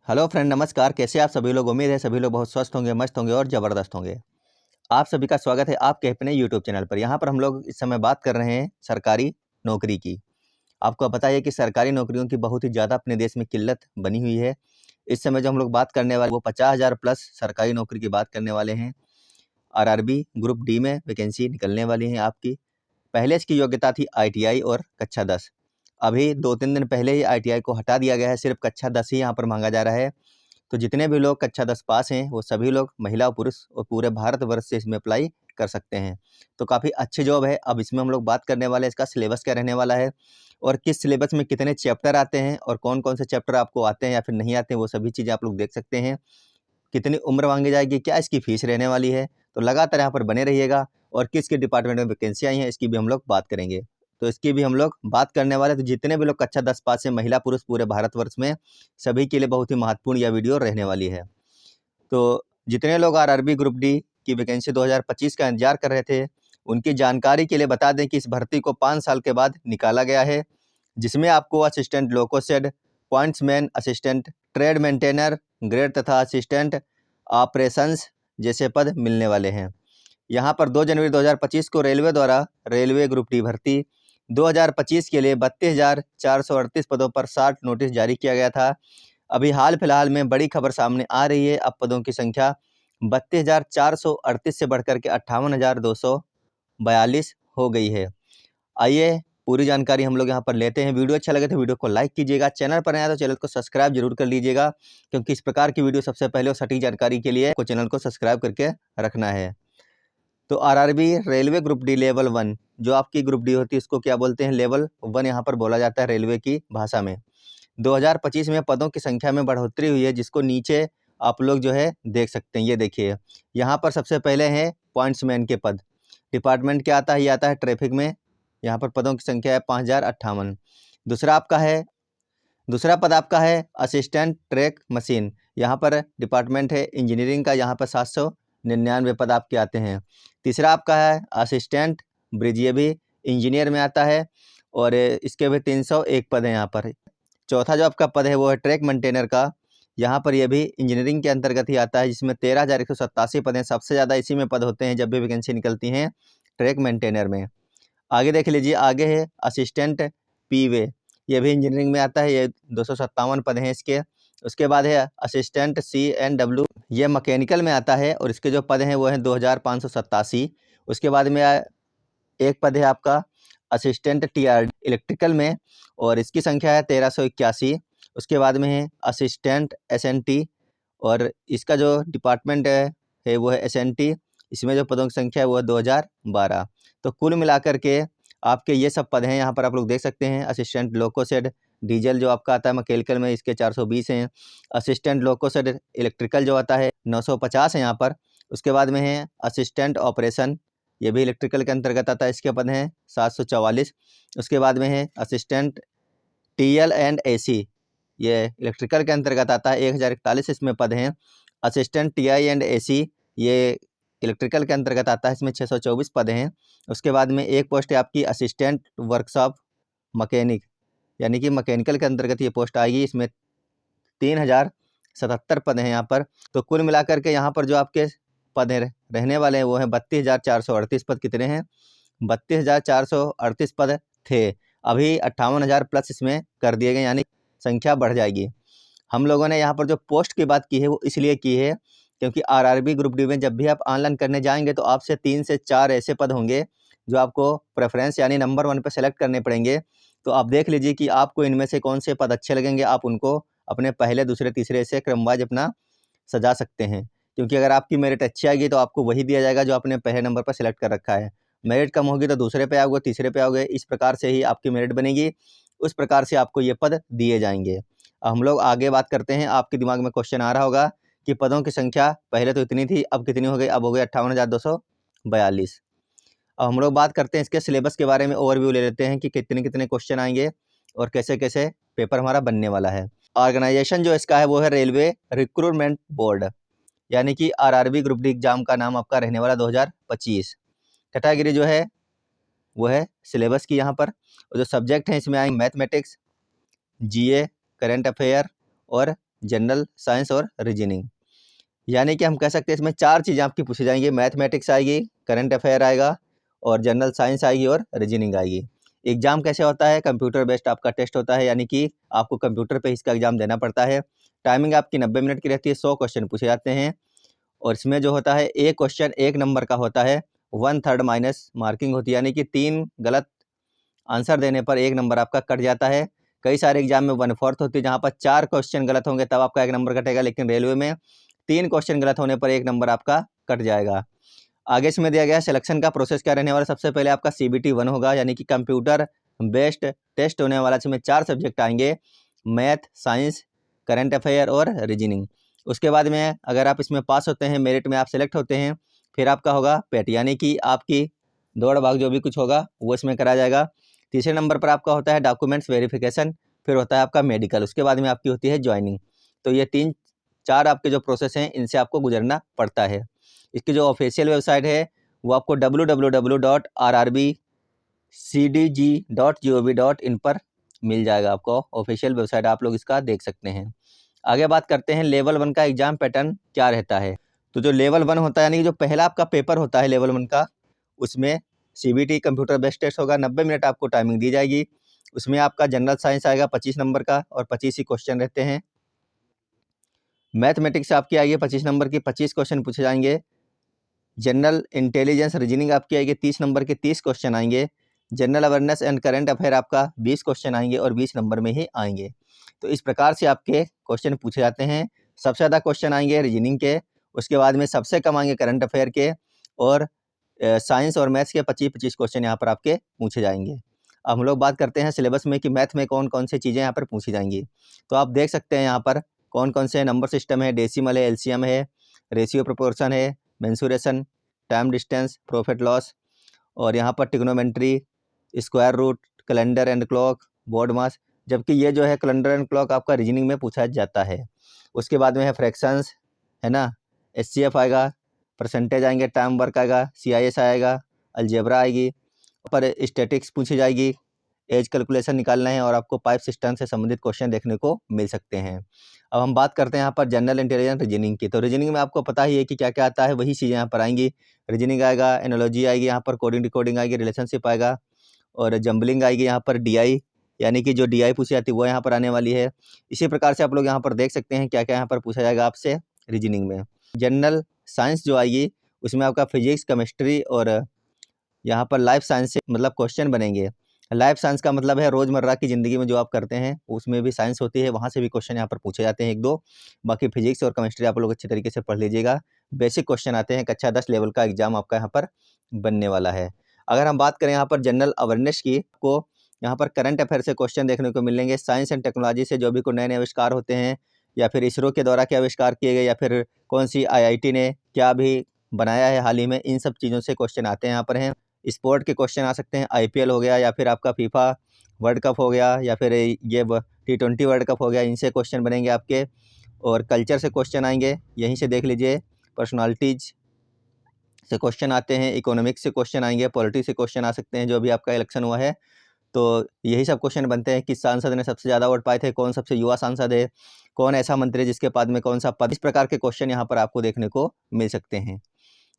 Hello friend, नमस्कार। कैसे आप सभी लोग? उम्मीद है सभी लोग बहुत स्वस्थ होंगे, मस्त होंगे और ज़बरदस्त होंगे। आप सभी का स्वागत है आपके अपने यूट्यूब चैनल पर। यहाँ पर हम लोग इस समय बात कर रहे हैं सरकारी नौकरी की। आपको पता है कि सरकारी नौकरियों की बहुत ही ज़्यादा अपने देश में किल्लत बनी हुई है। इस समय जो हम लोग बात करने वाले वो 50,000 प्लस सरकारी नौकरी की बात करने वाले हैं। आरआरबी ग्रुप डी में वैकेंसी निकलने वाली है आपकी। पहले इसकी योग्यता थी ITI और कक्षा 10। अभी 2-3 दिन पहले ही ITI को हटा दिया गया है, सिर्फ कक्षा 10 ही यहाँ पर मांगा जा रहा है। तो जितने भी लोग कक्षा 10 पास हैं वो सभी लोग महिला और पुरुष और पूरे भारतवर्ष से इसमें अप्लाई कर सकते हैं। तो काफ़ी अच्छी जॉब है। अब इसमें हम लोग बात करने वाले हैं इसका सिलेबस क्या रहने वाला है और किस सिलेबस में कितने चैप्टर आते हैं और कौन-कौन से चैप्टर आपको आते हैं या फिर नहीं आते हैं, वो सभी चीज़ें आप लोग देख सकते हैं। कितनी उम्र मांगी जाएगी, क्या इसकी फ़ीस रहने वाली है। तो लगातार यहाँ पर बने रहिएगा और किस-किस डिपार्टमेंट में वैकेंसी आई हैं इसकी भी हम लोग बात करेंगे। तो इसकी भी हम लोग बात करने वाले हैं। तो जितने भी लोग कक्षा 10 पास हैं, महिला पुरुष पूरे भारतवर्ष में, सभी के लिए बहुत ही महत्वपूर्ण यह वीडियो रहने वाली है। तो जितने लोग आरआरबी ग्रुप डी की वैकेंसी 2025 का इंतजार कर रहे थे, उनकी जानकारी के लिए बता दें कि इस भर्ती को 5 साल के बाद निकाला गया है, जिसमें आपको assistant loco shed, pointsman, assistant track maintainer grade तथा असिस्टेंट ऑपरेशंस जैसे पद मिलने वाले हैं। यहाँ पर 2 जनवरी 2025 को रेलवे द्वारा रेलवे ग्रुप डी भर्ती 2025 के लिए 32,438 पदों पर 60 नोटिस जारी किया गया था। अभी हाल फिलहाल में बड़ी खबर सामने आ रही है। अब पदों की संख्या 32,438 से बढ़कर के 58,242 हो गई है। आइए पूरी जानकारी हम लोग यहाँ पर लेते हैं। वीडियो अच्छा लगे तो वीडियो को लाइक कीजिएगा, चैनल पर नया तो चैनल को सब्सक्राइब जरूर कर लीजिएगा, क्योंकि इस प्रकार की वीडियो सबसे पहले और सटीक जानकारी के लिए को चैनल को सब्सक्राइब करके रखना है। तो RRB railway group D level 1, जो आपकी ग्रुप डी होती है इसको क्या बोलते हैं? लेवल 1 यहाँ पर बोला जाता है रेलवे की भाषा में। 2025 में पदों की संख्या में बढ़ोतरी हुई है, जिसको नीचे आप लोग जो है देख सकते हैं। ये देखिए, यहाँ पर सबसे पहले है पॉइंट्समैन के पद। डिपार्टमेंट क्या आता है? ये आता है ट्रैफिक में। यहाँ पर पदों की संख्या है 5,058। दूसरा पद आपका है असिस्टेंट ट्रैक मशीन। यहाँ पर डिपार्टमेंट है इंजीनियरिंग का, यहाँ पर 799 पद आपके आते हैं। तीसरा आपका है असिस्टेंट ब्रिज, ये भी इंजीनियर में आता है और इसके भी 301 पद हैं यहाँ पर। चौथा जो आपका पद है वो है ट्रैक मेंटेनर का। यहाँ पर यह भी इंजीनियरिंग के अंतर्गत ही आता है, जिसमें 13,187 पद हैं। सबसे ज़्यादा इसी में पद होते हैं जब भी वैकेंसी निकलती हैं ट्रैक मेंटेनर में। आगे देख लीजिए, आगे है असिस्टेंट पीवे, ये भी इंजीनियरिंग में आता है। ये 257 पद हैं इसके। उसके बाद है असिस्टेंट CNW, ये मैकेनिकल में आता है और इसके जो पद हैं वो हैं 2,587। उसके बाद में एक पद है आपका असिस्टेंट TRD इलेक्ट्रिकल में और इसकी संख्या है 1,381। उसके बाद में है असिस्टेंट SNT और इसका जो डिपार्टमेंट है वो है SNT। इसमें जो पदों की संख्या है वो है 2,012। तो कुल मिलाकर के आपके ये सब पद हैं, यहाँ पर आप लोग देख सकते हैं। असिस्टेंट लोकोसेड डीजल जो आपका आता है मैकेनिकल में, इसके 420 हैं। असिस्टेंट लोकोसेड इलेक्ट्रिकल जो आता है 950 है यहाँ पर। उसके बाद में है असिस्टेंट ऑपरेशन, ये भी इलेक्ट्रिकल के अंतर्गत आता है, इसके पद हैं 744। उसके बाद में है असिस्टेंट TL एंड AC, ये इलेक्ट्रिकल के अंतर्गत आता है, 1,041 इसमें पद हैं। असिस्टेंट TI एंड AC, ये इलेक्ट्रिकल के अंतर्गत आता है, इसमें 624 पद हैं। उसके बाद में एक पोस्ट है आपकी असिस्टेंट वर्कशॉप मैकेनिक, यानी कि मैकेनिकल के अंतर्गत ये पोस्ट आएगी। इसमें 3,077 पद हैं यहाँ पर। तो कुल मिलाकर के यहाँ पर जो आपके पद हैं रहने वाले हैं वो हैं 32,438 पद। कितने हैं? 32,438 पद थे। अभी 58,000 प्लस इसमें कर दिए गए, यानी संख्या बढ़ जाएगी। हम लोगों ने यहाँ पर जो पोस्ट की बात की है वो इसलिए की है क्योंकि आरआरबी ग्रुप डी में जब भी आप ऑनलाइन करने जाएंगे तो आपसे 3 से 4 ऐसे पद होंगे जो आपको प्रेफरेंस यानी नंबर 1 पे सेलेक्ट करने पड़ेंगे। तो आप देख लीजिए कि आपको इनमें से कौन से पद अच्छे लगेंगे, आप उनको अपने पहले, दूसरे, तीसरे से क्रमवाइज अपना सजा सकते हैं। क्योंकि अगर आपकी मेरिट अच्छी आएगी तो आपको वही दिया जाएगा जो आपने पहले नंबर पर सेलेक्ट कर रखा है। मेरिट कम होगी तो दूसरे पे आओगे, तीसरे पे आओगे, इस प्रकार से ही आपकी मेरिट बनेगी। उस प्रकार से आपको ये पद दिए जाएंगे। हम लोग आगे बात करते हैं। आपके दिमाग में क्वेश्चन आ रहा होगा कि पदों की संख्या पहले तो इतनी थी, अब कितनी हो गई? अब हो गई 58,242। अब हम लोग बात करते हैं इसके सिलेबस के बारे में, ओवरव्यू ले लेते हैं कि कितने कितने क्वेश्चन आएंगे और कैसे कैसे पेपर हमारा बनने वाला है। ऑर्गेनाइजेशन जो इसका है वो है रेलवे रिक्रूटमेंट बोर्ड, यानी कि आरआरबी ग्रुप डी एग्जाम का नाम आपका रहने वाला 2025। कैटेगरी जो है वो है सिलेबस की यहाँ पर, और जो सब्जेक्ट हैं इसमें आएंगे मैथमेटिक्स, GA, करंट अफेयर और जनरल साइंस और रीजनिंग। यानी कि हम कह सकते हैं इसमें 4 चीज़ें आपकी पूछी जाएंगी, मैथमेटिक्स आएगी, करंट अफेयर आएगा और जनरल साइंस आएगी और रीजनिंग आएगी। एग्जाम कैसे होता है, कंप्यूटर बेस्ड आपका टेस्ट होता है, यानी कि आपको कंप्यूटर पे इसका एग्जाम देना पड़ता है। टाइमिंग आपकी 90 मिनट की रहती है, 100 क्वेश्चन पूछे जाते हैं और इसमें जो होता है एक क्वेश्चन 1 नंबर का होता है, 1/3 माइनस मार्किंग होती है, यानी कि 3 गलत आंसर देने पर 1 नंबर आपका कट जाता है। कई सारे एग्जाम में 1/4 होती है, जहाँ पर 4 क्वेश्चन गलत होंगे तब आपका 1 नंबर कटेगा, लेकिन रेलवे में 3 क्वेश्चन गलत होने पर 1 नंबर आपका कट जाएगा। आगे इसमें दिया गया है सिलेक्शन का प्रोसेस क्या रहने वाला है। सबसे पहले आपका CBT 1 होगा, यानी कि कंप्यूटर बेस्ड टेस्ट होने वाला, इसमें 4 सब्जेक्ट आएंगे, मैथ, साइंस, करंट अफेयर और रीजनिंग। उसके बाद में अगर आप इसमें पास होते हैं, मेरिट में आप सेलेक्ट होते हैं, फिर आपका होगा पेट, यानी कि आपकी दौड़ भाग जो भी कुछ होगा वो इसमें करा जाएगा। तीसरे नंबर पर आपका होता है डॉक्यूमेंट्स वेरिफिकेशन, फिर होता है आपका मेडिकल, उसके बाद में आपकी होती है ज्वाइनिंग। तो ये 3-4 आपके जो प्रोसेस हैं इनसे आपको गुजरना पड़ता है। इसकी जो ऑफिशियल वेबसाइट है वो आपको www.rrbcdg.gov.in पर मिल जाएगा, आपको ऑफिशियल वेबसाइट आप लोग इसका देख सकते हैं। आगे बात करते हैं लेवल 1 का एग्जाम पैटर्न क्या रहता है। तो जो लेवल 1 होता है, यानी कि जो पहला आपका पेपर होता है लेवल 1 का, उसमें CBT कंप्यूटर बेस्ड टेस्ट होगा, 90 मिनट आपको टाइमिंग दी जाएगी। उसमें आपका जनरल साइंस आएगा 25 नंबर का और 25 ही क्वेश्चन रहते हैं। मैथमेटिक्स आपकी आएगी 25 नंबर की, 25 क्वेश्चन पूछे जाएंगे। जनरल इंटेलिजेंस रीजनिंग आपकी आएगी 30 नंबर के, 30 क्वेश्चन आएंगे। General awareness and current affair आपका 20 क्वेश्चन आएंगे और 20 नंबर में ही आएंगे। तो इस प्रकार से आपके क्वेश्चन पूछे जाते हैं। सबसे ज़्यादा क्वेश्चन आएंगे रीजनिंग के, उसके बाद में सबसे कम आएंगे करंट अफेयर के, और साइंस और मैथ्स के 25-25 क्वेश्चन यहाँ पर आपके पूछे जाएंगे। अब हम लोग बात करते हैं सिलेबस में कि मैथ में कौन कौन सी चीज़ें यहाँ पर पूछी जाएंगी। तो आप देख सकते हैं यहाँ पर कौन कौन से नंबर सिस्टम है, डेसिमल है, LCM है, रेशियो प्रोपोर्शन है, mensuration, time distance, profit loss, और यहाँ पर trigonometry, square root, calendar and clock, BODMAS, जबकि ये जो है कैलेंडर एंड क्लॉक आपका रीजनिंग में पूछा जाता है। उसके बाद में है फ्रैक्शंस, है ना, SCF आएगा, परसेंटेज आएंगे, टाइम वर्क आएगा, CIS आएगा, अलजेब्रा आएगी, पर स्टैटिक्स पूछी जाएगी, एज कैलकुलेशन निकालना है, और आपको पाइप सिस्टम से संबंधित क्वेश्चन देखने को मिल सकते हैं। अब हम बात करते हैं यहाँ पर जनरल इंटेलिजेंस रीजनिंग की। तो रीजनिंग में आपको पता ही है कि क्या क्या आता है, वही चीज़ें यहाँ पर आएंगी। रीजनिंग आएगा, एनालॉजी आएगी, यहाँ पर कोडिंग डिकोडिंग आएगी, रिलेशनशिप आएगा, और जम्बलिंग आएगी, यहाँ पर DI, यानी कि जो DI पूछी जाती है वो यहाँ पर आने वाली है। इसी प्रकार से आप लोग यहाँ पर देख सकते हैं क्या क्या यहाँ पर पूछा जाएगा आपसे रीजनिंग में। जनरल साइंस जो आएगी उसमें आपका फिजिक्स, केमिस्ट्री और यहाँ पर लाइफ साइंस से मतलब क्वेश्चन बनेंगे। लाइफ साइंस का मतलब है रोज़मर्रा की ज़िंदगी में जो आप करते हैं उसमें भी साइंस होती है, वहाँ से भी क्वेश्चन यहाँ पर पूछे जाते हैं 1-2। बाकी फिजिक्स और केमिस्ट्री आप लोग अच्छे तरीके से पढ़ लीजिएगा, बेसिक क्वेश्चन आते हैं। कक्षा 10 लेवल का एग्जाम आपका यहाँ पर बनने वाला है। अगर हम बात करें यहाँ पर जनरल अवेयरनेस की, आपको यहाँ पर करंट अफेयर से क्वेश्चन देखने को मिलेंगे। साइंस एंड टेक्नोलॉजी से जो भी कोई नए-नए आविष्कार होते हैं, या फिर इसरो के द्वारा क्या आविष्कार किए गए, या फिर कौन सी IIT ने क्या भी बनाया है हाल ही में, इन सब चीज़ों से क्वेश्चन आते हैं यहाँ पर हैं। स्पोर्ट के क्वेश्चन आ सकते हैं, IPL हो गया, या फिर आपका फीफा वर्ल्ड कप हो गया, या फिर ये T20 वर्ल्ड कप हो गया, इनसे क्वेश्चन बनेंगे आपके। और कल्चर से क्वेश्चन आएंगे, यहीं से देख लीजिए, पर्सनालिटीज़ से क्वेश्चन आते हैं, इकोनॉमिक्स से क्वेश्चन आएंगे, पॉलिटिक्स से क्वेश्चन आ सकते हैं, जो भी आपका इलेक्शन हुआ है तो यही सब क्वेश्चन बनते हैं। किस सांसद ने सबसे ज़्यादा वोट पाए थे, कौन सबसे युवा सांसद है, कौन ऐसा मंत्री जिसके पद में कौन सा पद, इस प्रकार के क्वेश्चन यहाँ पर आपको देखने को मिल सकते हैं।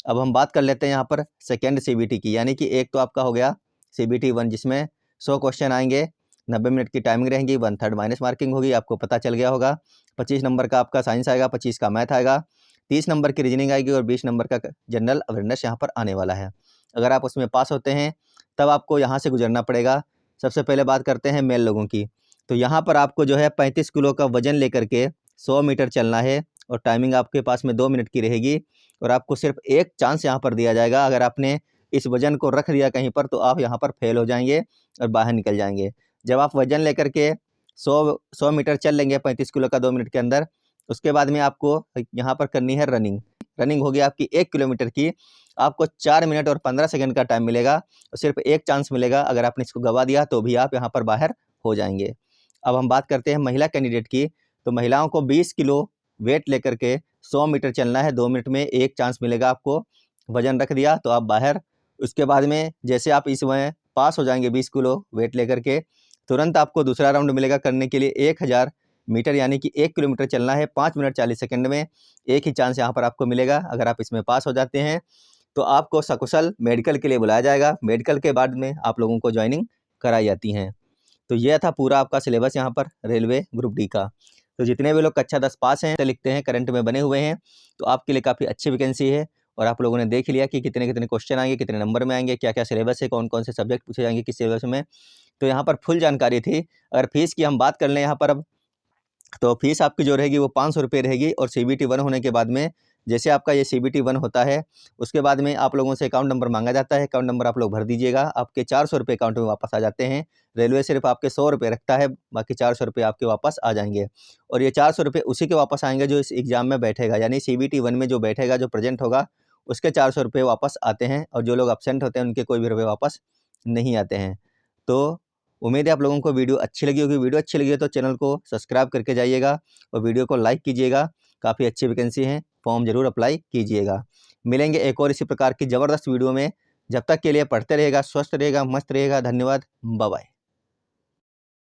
अब हम बात कर लेते हैं यहाँ पर सेकेंड CBT की, यानी कि एक तो आपका हो गया CBT 1 जिसमें 100 क्वेश्चन आएंगे, 90 मिनट की टाइमिंग रहेंगी, 1/3 माइनस मार्किंग होगी, आपको पता चल गया होगा। 25 नंबर का आपका साइंस आएगा, 25 का मैथ आएगा, 30 नंबर की रीजनिंग आएगी और 20 नंबर का जनरल अवेयरनेस यहाँ पर आने वाला है। अगर आप उसमें पास होते हैं तब आपको यहाँ से गुजरना पड़ेगा। सबसे पहले बात करते हैं मेल लोगों की। तो यहाँ पर आपको जो है 35 किलो का वजन लेकर के 100 मीटर चलना है, और टाइमिंग आपके पास में 2 मिनट की रहेगी, और आपको सिर्फ एक चांस यहाँ पर दिया जाएगा। अगर आपने इस वजन को रख दिया कहीं पर तो आप यहाँ पर फेल हो जाएंगे और बाहर निकल जाएंगे। जब आप वजन लेकर के 100 मीटर चल लेंगे 35 किलो का 2 मिनट के अंदर, उसके बाद में आपको यहाँ पर करनी है रनिंग। रनिंग होगी आपकी 1 किलोमीटर की, आपको 4 मिनट और 15 सेकंड का टाइम मिलेगा, और सिर्फ एक चांस मिलेगा। अगर आपने इसको गवा दिया तो भी आप यहाँ पर बाहर हो जाएंगे। अब हम बात करते हैं महिला कैंडिडेट की। तो महिलाओं को 20 किलो वेट लेकर के 100 मीटर चलना है, 2 मिनट में एक चांस मिलेगा आपको। वजन रख दिया तो आप बाहर। उसके बाद में जैसे आप इसमें पास हो जाएंगे 20 किलो वेट लेकर के, तुरंत आपको दूसरा राउंड मिलेगा करने के लिए 1000 मीटर, यानी कि 1 किलोमीटर चलना है 5 मिनट 40 सेकंड में। एक ही चांस यहाँ पर आपको मिलेगा। अगर आप इसमें पास हो जाते हैं तो आपको सकुशल मेडिकल के लिए बुलाया जाएगा। मेडिकल के बाद में आप लोगों को ज्वाइनिंग कराई जाती हैं। तो यह था पूरा आपका सिलेबस यहाँ पर रेलवे ग्रुप डी का। तो जितने भी लोग कक्षा 10 पास हैं, लिखते हैं, करंट में बने हुए हैं, तो आपके लिए काफ़ी अच्छी वैकेंसी है। और आप लोगों ने देख लिया कि कितने कितने क्वेश्चन आएंगे, कितने नंबर में आएंगे, क्या क्या सिलेबस है, कौन कौन से सब्जेक्ट पूछे जाएंगे किस सिलेबस में। तो यहाँ पर फुल जानकारी थी। अगर फीस की हम बात कर लें यहाँ पर अब, तो फीस आपकी जो रहेगी वो 500 रुपये रहेगी। और CBT 1 होने के बाद में, जैसे आपका ये CBT 1 होता है, उसके बाद में आप लोगों से अकाउंट नंबर मांगा जाता है। अकाउंट नंबर आप लोग भर दीजिएगा, आपके 400 रुपये अकाउंट में वापस आ जाते हैं। रेलवे सिर्फ आपके 100 रुपये रखता है, बाकी 400 रुपये आपके वापस आ जाएंगे। और ये 400 रुपये उसी के वापस आएंगे जो इस एग्ज़ाम में बैठेगा, यानी CBT 1 में जो बैठेगा, जो प्रेजेंट होगा, उसके 400 रुपये वापस आते हैं। और जो लोग अब्सेंट होते हैं उनके कोई भी रुपये वापस नहीं आते हैं। तो उम्मीद है आप लोगों को वीडियो अच्छी लगी होगी। वीडियो अच्छी लगी है तो चैनल को सब्सक्राइब करके जाइएगा और वीडियो को लाइक कीजिएगा। काफ़ी अच्छी वैकेंसी है, फॉर्म ज़रूर अप्लाई कीजिएगा। मिलेंगे एक और इसी प्रकार की ज़बरदस्त वीडियो में। जब तक के लिए पढ़ते रहेगा, स्वस्थ रहेगा, मस्त रहेगा। धन्यवाद, बाय बाय।